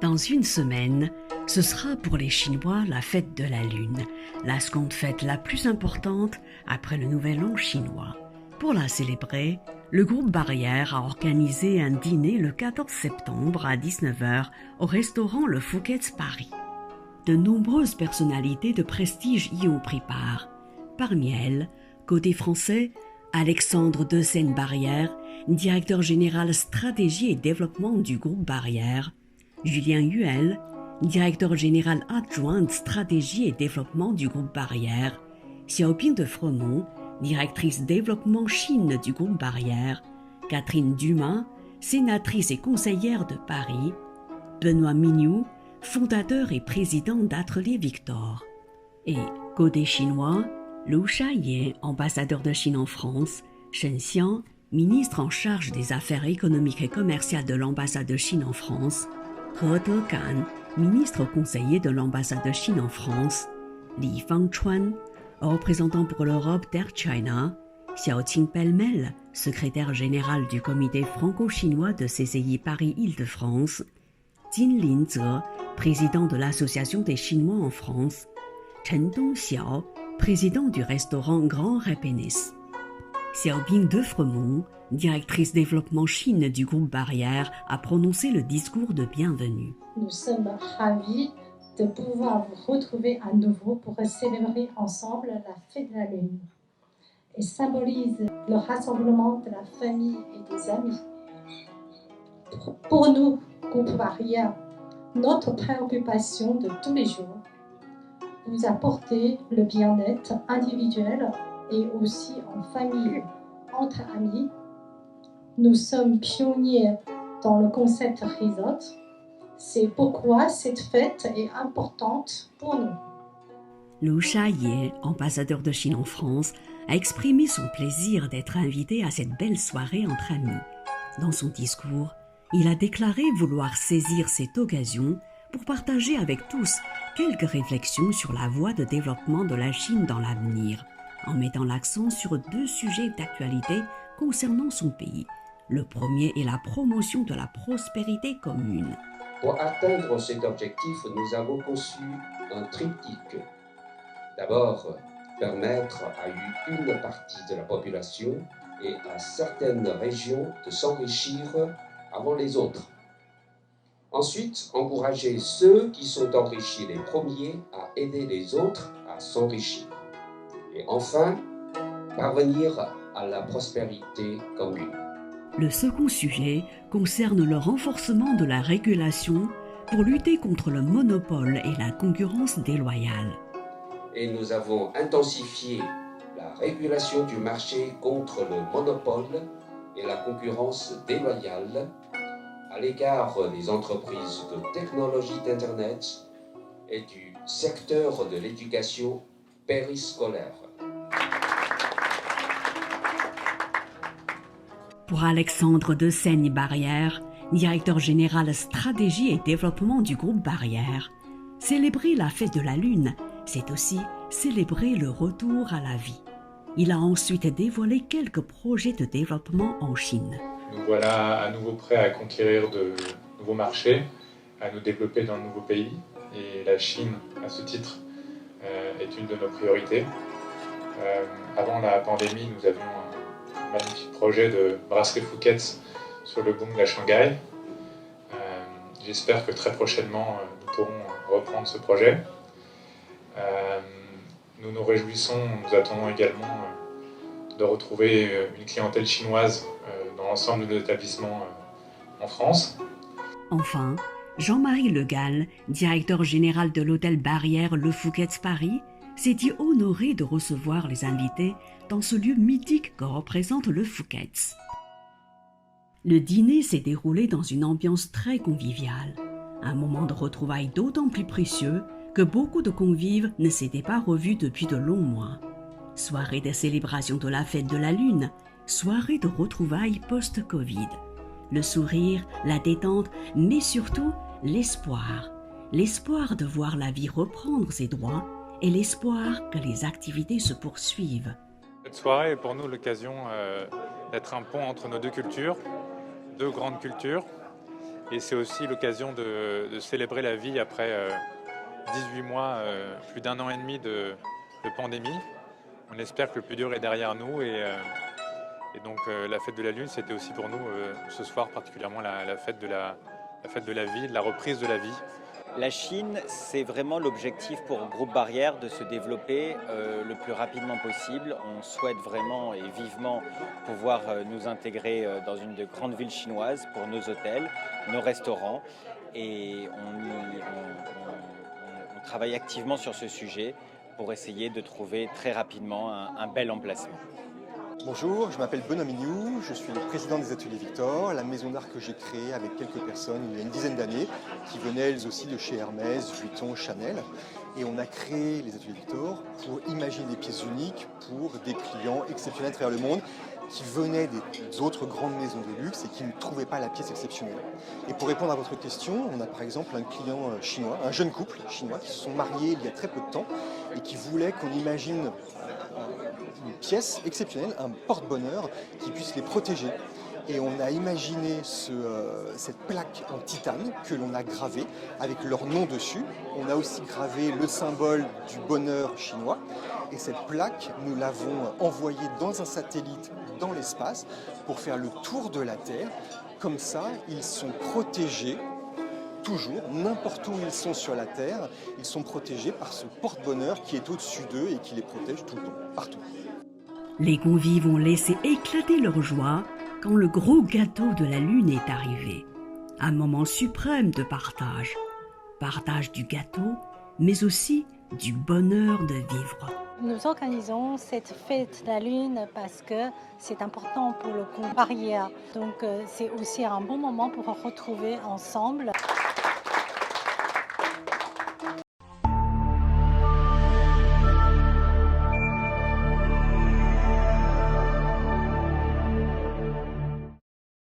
Dans une semaine, ce sera pour les Chinois la fête de la Lune, la seconde fête la plus importante après le Nouvel An chinois. Pour la célébrer, le groupe Barrière a organisé un dîner le 14 septembre à 19h au restaurant Le Fouquet's Paris. De nombreuses personnalités de prestige y ont pris part. Parmi elles, côté français, Alexandre Dessène-Barrière, directeur général stratégie et développement du groupe Barrière, Julien Huel, directeur général adjoint de stratégie et développement du groupe Barrière, Xiaoping de Fremont, directrice développement Chine du groupe Barrière, Catherine Dumas, sénatrice et conseillère de Paris, Benoît Mignoux, fondateur et président d'Atelier Victor. Et côté chinois, Liu Shaye, ambassadeur de Chine en France, Shen Xiang, ministre en charge des affaires économiques et commerciales de l'ambassade de Chine en France, He Degan, ministre conseiller de l'ambassade de Chine en France, Li Fangchuan, représentant pour l'Europe d'Air China, Xiaoqing Pelmel, secrétaire général du comité franco-chinois de CCI Paris-Île-de-France, Jin Linze, président de l'Association des Chinois en France, Chen Dongxiao, président du restaurant Grand Happiness. Xiaoping de Fremont, directrice développement Chine du groupe Barrière, a prononcé le discours de bienvenue. Nous sommes ravis de pouvoir vous retrouver à nouveau pour célébrer ensemble la fête de la Lune et symbolise le rassemblement de la famille et des amis. Pour nous, groupe Barrière, notre préoccupation de tous les jours, vous apporter le bien-être individuel et aussi en famille, entre amis. Nous sommes pionniers dans le concept Resort. C'est pourquoi cette fête est importante pour nous. Liu Shaye, ambassadeur de Chine en France, a exprimé son plaisir d'être invité à cette belle soirée entre amis. Dans son discours, il a déclaré vouloir saisir cette occasion pour partager avec tous quelques réflexions sur la voie de développement de la Chine dans l'avenir, en mettant l'accent sur deux sujets d'actualité concernant son pays. Le premier est la promotion de la prospérité commune. Pour atteindre cet objectif, nous avons conçu un triptyque. D'abord, permettre à une partie de la population et à certaines régions de s'enrichir avant les autres. Ensuite, encourager ceux qui sont enrichis les premiers à aider les autres à s'enrichir. Et enfin, parvenir à la prospérité commune. Le second sujet concerne le renforcement de la régulation pour lutter contre le monopole et la concurrence déloyale. Et nous avons intensifié la régulation du marché contre le monopole et la concurrence déloyale à l'égard des entreprises de technologie d'Internet et du secteur de l'éducation périscolaire. Pour Alexandre Dessène-Barrière, directeur général stratégie et développement du groupe Barrière, célébrer la fête de la Lune, c'est aussi célébrer le retour à la vie. Il a ensuite dévoilé quelques projets de développement en Chine. Nous voilà à nouveau prêts à conquérir de nouveaux marchés, à nous développer dans de nouveaux pays. Et la Chine, à ce titre, est une de nos priorités. Avant la pandémie, nous avions un magnifique projet de brasserie Fouquet's sur le Bund à Shanghai. J'espère que très prochainement, nous pourrons reprendre ce projet. Nous nous réjouissons, nous attendons également de retrouver une clientèle chinoise dans l'ensemble de nos établissements en France. Enfin, Jean-Marie Le Gall, directeur général de l'hôtel Barrière Le Fouquet's Paris, s'est dit honoré de recevoir les invités dans ce lieu mythique que représente le Fouquet's. Le dîner s'est déroulé dans une ambiance très conviviale, un moment de retrouvailles d'autant plus précieux que beaucoup de convives ne s'étaient pas revus depuis de longs mois. Soirée de célébration de la fête de la Lune, soirée de retrouvailles post-Covid. Le sourire, la détente, mais surtout l'espoir. L'espoir de voir la vie reprendre ses droits et l'espoir que les activités se poursuivent. Cette soirée est pour nous l'occasion d'être un pont entre nos deux cultures, deux grandes cultures, Et c'est aussi l'occasion de célébrer la vie après 18 mois, plus d'1 an et demi de pandémie. On espère que le plus dur est derrière nous et donc la fête de la Lune, c'était aussi pour nous ce soir particulièrement la fête de la vie, de la reprise de la vie. La Chine, c'est vraiment l'objectif pour Groupe Barrière de se développer le plus rapidement possible. On souhaite vraiment et vivement pouvoir nous intégrer dans une de grandes villes chinoises pour nos hôtels, nos restaurants. Et on travaille activement sur ce sujet pour essayer de trouver très rapidement un bel emplacement. Bonjour, je m'appelle Benoît Mignou, je suis le président des Ateliers Victor, la maison d'art que j'ai créée avec quelques personnes il y a une dizaine d'années, qui venaient elles aussi de chez Hermès, Vuitton, Chanel. Et on a créé les Ateliers Victor pour imaginer des pièces uniques pour des clients exceptionnels à travers le monde qui venaient des autres grandes maisons de luxe et qui ne trouvaient pas la pièce exceptionnelle. Et pour répondre à votre question, on a par exemple un client chinois, un jeune couple chinois qui se sont mariés il y a très peu de temps et qui voulaient qu'on imagine une pièce exceptionnelle, un porte-bonheur qui puisse les protéger. Et on a imaginé cette plaque en titane que l'on a gravée avec leur nom dessus. On a aussi gravé le symbole du bonheur chinois. Et cette plaque, nous l'avons envoyée dans un satellite dans l'espace pour faire le tour de la Terre. Comme ça, ils sont protégés toujours, n'importe où ils sont sur la Terre, ils sont protégés par ce porte-bonheur qui est au-dessus d'eux et qui les protège tout le temps, partout. Les convives ont laissé éclater leur joie quand le gros gâteau de la Lune est arrivé. Un moment suprême de partage. Partage du gâteau, mais aussi du bonheur de vivre. Nous organisons cette fête de la Lune parce que c'est important pour le groupe Barrière. Donc c'est aussi un bon moment pour retrouver ensemble.